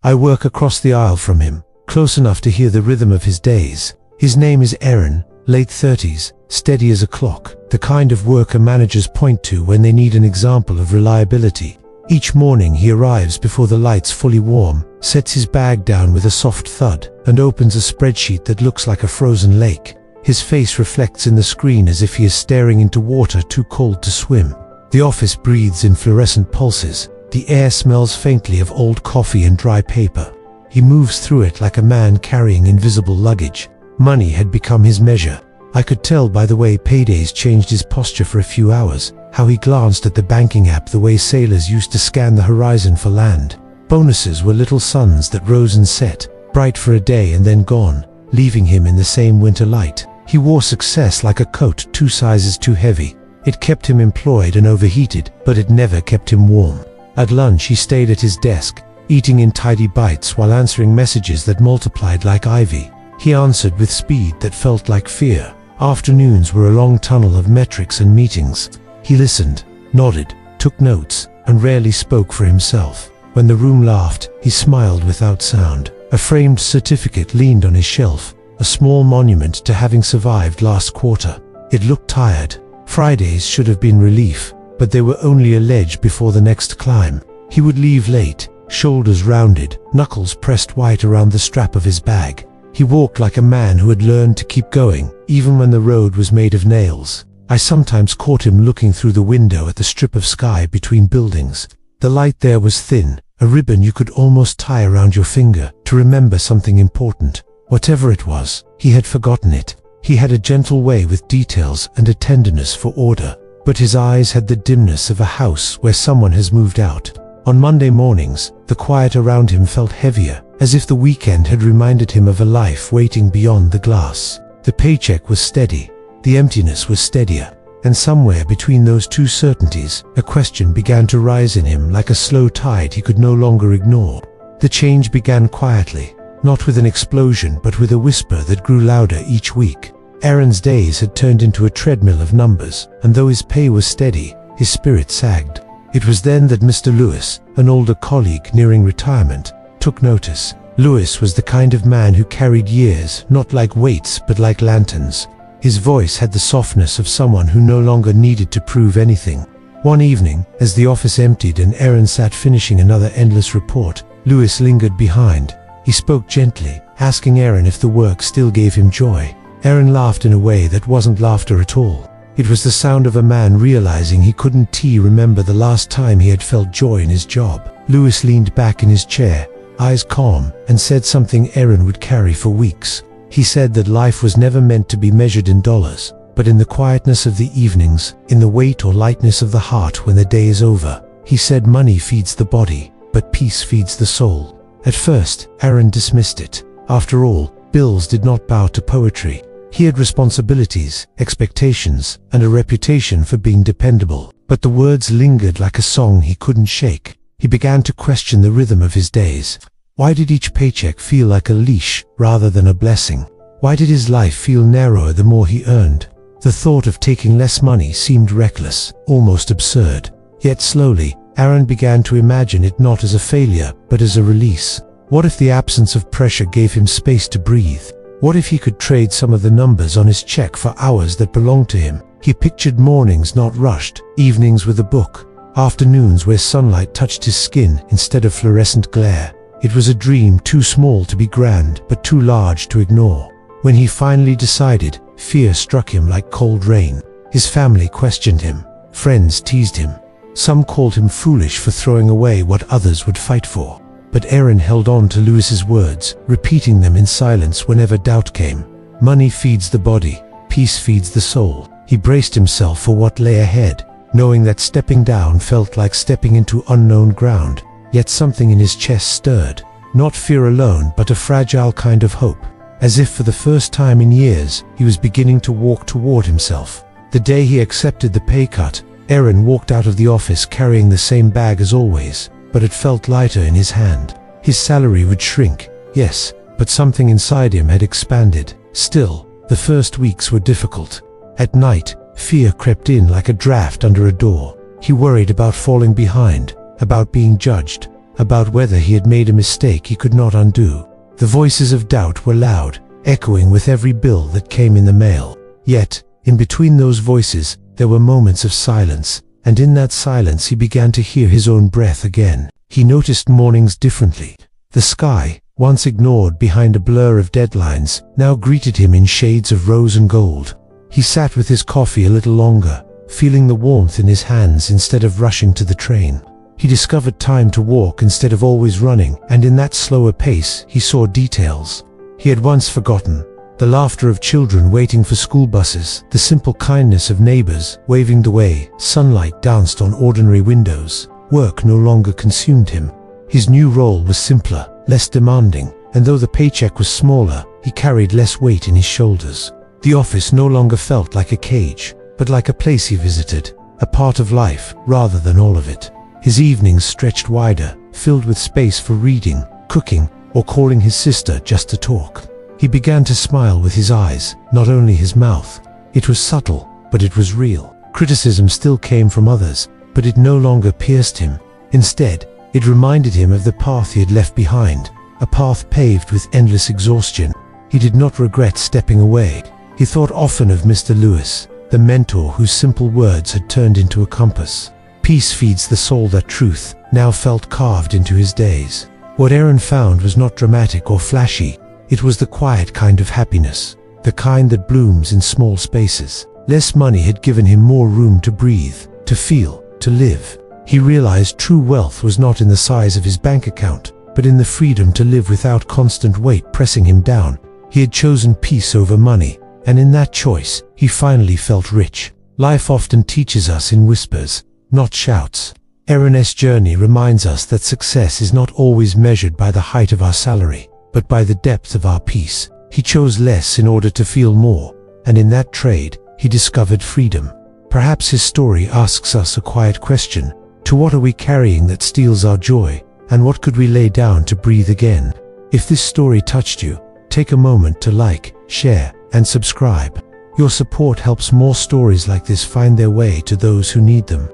I work across the aisle from him, close enough to hear the rhythm of his days. His name is Aaron, late 30s, steady as a clock, the kind of worker managers point to when they need an example of reliability. Each morning he arrives before the lights fully warm, sets his bag down with a soft thud, and opens a spreadsheet that looks like a frozen lake. His face reflects in the screen as if he is staring into water too cold to swim. The office breathes in fluorescent pulses. The air smells faintly of old coffee and dry paper. He moves through it like a man carrying invisible luggage. Money had become his measure. I could tell by the way paydays changed his posture for a few hours, how he glanced at the banking app the way sailors used to scan the horizon for land. Bonuses were little suns that rose and set, bright for a day and then gone, leaving him in the same winter light. He wore success like a coat 2 sizes too heavy. It kept him employed and overheated, but it never kept him warm. At lunch he stayed at his desk, eating in tidy bites while answering messages that multiplied like ivy. He answered with speed that felt like fear. Afternoons were a long tunnel of metrics and meetings. He listened, nodded, took notes, and rarely spoke for himself. When the room laughed, he smiled without sound. A framed certificate leaned on his shelf, a small monument to having survived last quarter. It looked tired. Fridays should have been relief, but they were only a ledge before the next climb. He would leave late, shoulders rounded, knuckles pressed white around the strap of his bag. He walked like a man who had learned to keep going, even when the road was made of nails. I sometimes caught him looking through the window at the strip of sky between buildings. The light there was thin, a ribbon you could almost tie around your finger to remember something important. Whatever it was, he had forgotten it. He had a gentle way with details and a tenderness for order, but his eyes had the dimness of a house where someone has moved out. On Monday mornings, the quiet around him felt heavier, as if the weekend had reminded him of a life waiting beyond the glass. The paycheck was steady, the emptiness was steadier, and somewhere between those two certainties, a question began to rise in him like a slow tide he could no longer ignore. The change began quietly, not with an explosion but with a whisper that grew louder each week. Aaron's days had turned into a treadmill of numbers, and though his pay was steady, his spirit sagged. It was then that Mr. Lewis, an older colleague nearing retirement, took notice. Lewis was the kind of man who carried years, not like weights but like lanterns. His voice had the softness of someone who no longer needed to prove anything. One evening, as the office emptied and Aaron sat finishing another endless report, Lewis lingered behind. He spoke gently, asking Aaron if the work still gave him joy. Aaron laughed in a way that wasn't laughter at all. It was the sound of a man realizing he couldn't remember the last time he had felt joy in his job. Lewis leaned back in his chair, eyes calm, and said something Aaron would carry for weeks. He said that life was never meant to be measured in dollars, but in the quietness of the evenings, in the weight or lightness of the heart when the day is over. He said money feeds the body, but peace feeds the soul. At first, Aaron dismissed it. After all, bills did not bow to poetry. He had responsibilities, expectations, and a reputation for being dependable. But the words lingered like a song he couldn't shake. He began to question the rhythm of his days. Why did each paycheck feel like a leash rather than a blessing? Why did his life feel narrower the more he earned? The thought of taking less money seemed reckless, almost absurd. Yet slowly, Aaron began to imagine it not as a failure, but as a release. What if the absence of pressure gave him space to breathe? What if he could trade some of the numbers on his check for hours that belonged to him? He pictured mornings not rushed, evenings with a book, afternoons where sunlight touched his skin instead of fluorescent glare. It was a dream too small to be grand, but too large to ignore. When he finally decided, fear struck him like cold rain. His family questioned him. Friends teased him. Some called him foolish for throwing away what others would fight for. But Aaron held on to Lewis's words, repeating them in silence whenever doubt came. Money feeds the body, peace feeds the soul. He braced himself for what lay ahead, knowing that stepping down felt like stepping into unknown ground. Yet something in his chest stirred, not fear alone but a fragile kind of hope. As if for the first time in years, he was beginning to walk toward himself. The day he accepted the pay cut, Aaron walked out of the office carrying the same bag as always, but it felt lighter in his hand. His salary would shrink, yes, but something inside him had expanded. Still, the first weeks were difficult. At night, fear crept in like a draft under a door. He worried about falling behind, about being judged, about whether he had made a mistake he could not undo. The voices of doubt were loud, echoing with every bill that came in the mail. Yet, in between those voices, there were moments of silence, and in that silence he began to hear his own breath again. He noticed mornings differently. The sky, once ignored behind a blur of deadlines, now greeted him in shades of rose and gold. He sat with his coffee a little longer, feeling the warmth in his hands instead of rushing to the train. He discovered time to walk instead of always running, and in that slower pace he saw details he had once forgotten. The laughter of children waiting for school buses, the simple kindness of neighbors waving the way, sunlight danced on ordinary windows. Work no longer consumed him. His new role was simpler, less demanding, and though the paycheck was smaller, he carried less weight in his shoulders. The office no longer felt like a cage, but like a place he visited, a part of life rather than all of it. His evenings stretched wider, filled with space for reading, cooking, or calling his sister just to talk. He began to smile with his eyes, not only his mouth. It was subtle, but it was real. Criticism still came from others, but it no longer pierced him. Instead, it reminded him of the path he had left behind, a path paved with endless exhaustion. He did not regret stepping away. He thought often of Mr. Lewis, the mentor whose simple words had turned into a compass. Peace feeds the soul, that truth now felt carved into his days. What Aaron found was not dramatic or flashy. It was the quiet kind of happiness, the kind that blooms in small spaces. Less money had given him more room to breathe, to feel, to live. He realized true wealth was not in the size of his bank account, but in the freedom to live without constant weight pressing him down. He had chosen peace over money, and in that choice, he finally felt rich. Life often teaches us in whispers, not shouts. Aaron's journey reminds us that success is not always measured by the height of our salary, but by the depth of our peace. He chose less in order to feel more, and in that trade, he discovered freedom. Perhaps his story asks us a quiet question. To what are we carrying that steals our joy, and what could we lay down to breathe again? If this story touched you, take a moment to like, share, and subscribe. Your support helps more stories like this find their way to those who need them.